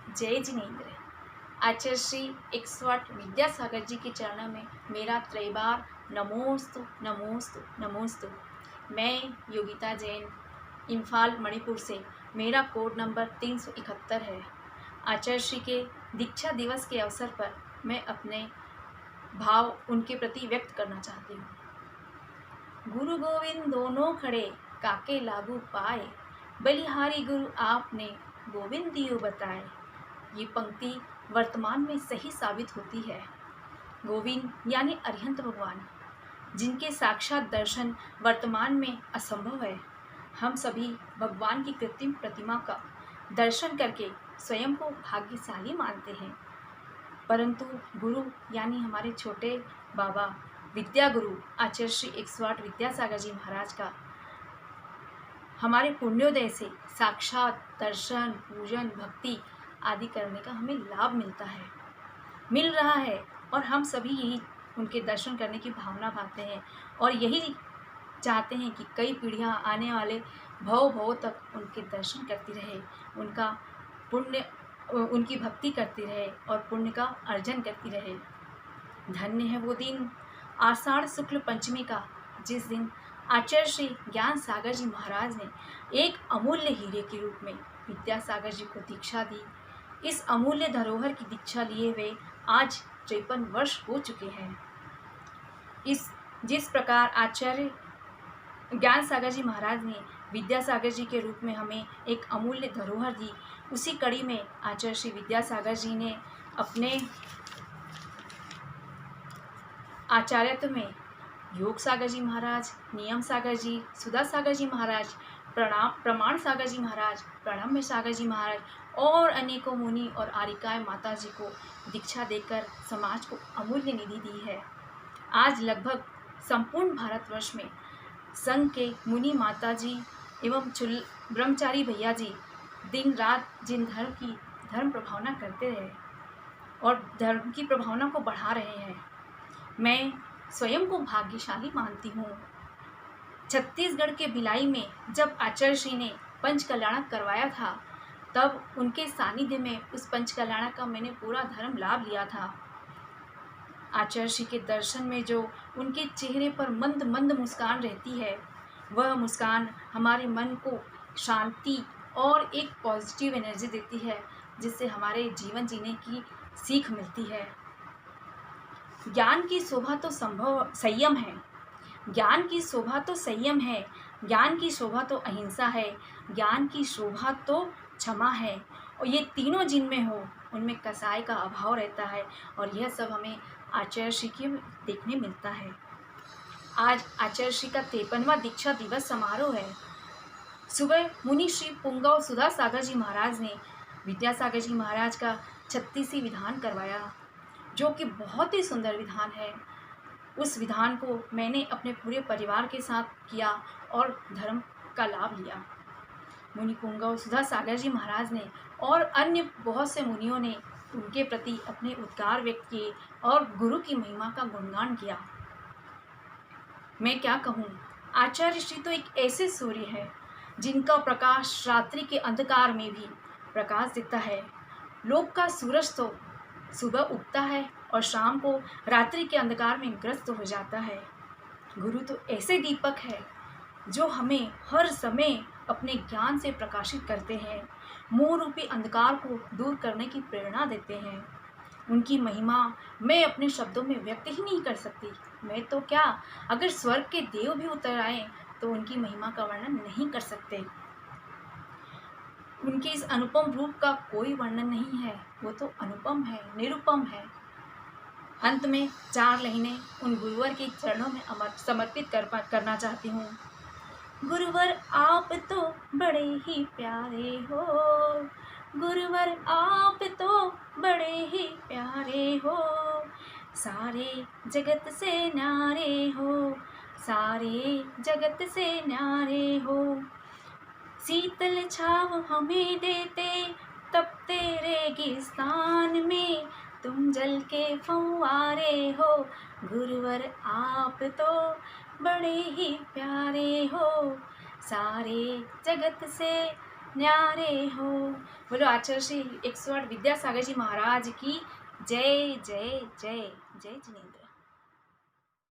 जय जिनेन्द्र। आचार्य श्री 108 विद्यासागर जी के चरणों में मेरा त्रैबार नमोस्तु नमोस्तु नमोस्तु। मैं योगिता जैन, इम्फाल मणिपुर से। मेरा कोड नंबर 371 है। आचार्य श्री के दीक्षा दिवस के अवसर पर मैं अपने भाव उनके प्रति व्यक्त करना चाहती हूँ। गुरु गोविंद दोनों खड़े काके लागू पाए, बलिहारी गुरु आपने गोविंद दियो बताए। ये पंक्ति वर्तमान में सही साबित होती है। गोविंद यानी अरिहंत भगवान, जिनके साक्षात दर्शन वर्तमान में असंभव है। हम सभी भगवान की कृत्रिम प्रतिमा का दर्शन करके स्वयं को भाग्यशाली मानते हैं, परंतु गुरु यानी हमारे छोटे बाबा विद्या गुरु आचार्य श्री 108 विद्यासागर जी महाराज का हमारे पुण्योदय से साक्षात दर्शन, पूजन, भक्ति आदि करने का हमें लाभ मिल रहा है और हम सभी यही उनके दर्शन करने की भावना पाते हैं और यही चाहते हैं कि कई पीढ़ियां आने वाले भव तक उनके दर्शन करती रहे, उनका पुण्य, उनकी भक्ति करती रहे और पुण्य का अर्जन करती रहे। धन्य है वो दिन आषाढ़ शुक्ल पंचमी का, जिस दिन आचार्य श्री ज्ञान सागर जी महाराज ने एक अमूल्य हीरे के रूप में विद्यासागर जी को दीक्षा दी। इस अमूल्य धरोहर की दीक्षा लिए हुए आज 53 वर्ष हो चुके हैं। जिस प्रकार आचार्य ज्ञान सागर जी महाराज ने विद्यासागर जी के रूप में हमें एक अमूल्य धरोहर दी, उसी कड़ी में आचार्य श्री विद्यासागर जी ने अपने आचार्यत्व में योग सागर जी महाराज, नियम सागर जी, सुधा सागर जी महाराज, प्रमाण सागर जी महाराज, प्रणम्य सागर जी महाराज और अनेकों मुनि और आरिकाएं माता जी को दीक्षा देकर समाज को अमूल्य निधि दी है। आज लगभग संपूर्ण भारतवर्ष में संघ के मुनि माता जी एवं ब्रह्मचारी भैया जी दिन रात जिन धर्म प्रभावना करते रहे और धर्म की प्रभावना को बढ़ा रहे हैं, मैं स्वयं को भाग्यशाली मानती हूँ। छत्तीसगढ़ के भिलाई में जब आचार्य श्री ने पंच कल्याणक करवाया था, तब उनके सानिध्य में उस पंच कल्याणक का मैंने पूरा धर्म लाभ लिया था। आचार्य श्री के दर्शन में जो उनके चेहरे पर मंद मंद मुस्कान रहती है, वह मुस्कान हमारे मन को शांति और एक पॉजिटिव एनर्जी देती है, जिससे हमारे जीवन जीने की सीख मिलती है। ज्ञान की शोभा तो संयम है, ज्ञान की शोभा तो संयम है, ज्ञान की शोभा तो अहिंसा है, ज्ञान की शोभा तो क्षमा है। और ये तीनों जिनमें हो उनमें कसाई का अभाव रहता है और यह सब हमें आचार्य श्री के देखने मिलता है। आज आचार्य श्री का 53वां दीक्षा दिवस समारोह है। सुबह मुनि श्री पुंगव सुधा सागर जी महाराज ने विद्यासागर जी महाराज का 36वीं विधान करवाया, जो कि बहुत ही सुंदर विधान है। उस विधान को मैंने अपने पूरे परिवार के साथ किया और धर्म का लाभ लिया। मुनि पुंगव सुधा सागर जी महाराज ने और अन्य बहुत से मुनियों ने उनके प्रति अपने उद्गार व्यक्त किए और गुरु की महिमा का गुणगान किया। मैं क्या कहूँ, आचार्य श्री तो एक ऐसे सूर्य है जिनका प्रकाश रात्रि के अंधकार में भी प्रकाश देता है। लोक का सूरज तो सुबह उगता है और शाम को रात्रि के अंधकार में ग्रस्त हो जाता है। गुरु तो ऐसे दीपक है जो हमें हर समय अपने ज्ञान से प्रकाशित करते हैं, मोह रूपी अंधकार को दूर करने की प्रेरणा देते हैं। उनकी महिमा मैं अपने शब्दों में व्यक्त ही नहीं कर सकती। मैं तो क्या, अगर स्वर्ग के देव भी उतर आए तो उनकी महिमा का वर्णन नहीं कर सकते। उनके इस अनुपम रूप का कोई वर्णन नहीं है, वो तो अनुपम है, निरुपम है। अंत में 4 लाइनें उन गुरुवर के चरणों में समर्पित करना चाहती हूँ। गुरुवर आप तो बड़े ही प्यारे हो, गुरुवर आप तो बड़े ही प्यारे हो, सारे जगत से न्यारे हो, सारे जगत से न्यारे हो। शीतल छाव हमें देते तपते रेगिस्तान में, तुम जल के फव्वारे हो, गुरुवर आप तो बड़े ही प्यारे हो, सारे जगत से न्यारे हो। बोलो आचार्य श्री 108 विद्यासागर जी महाराज की जय जय जय। जय जिनेन्द्र।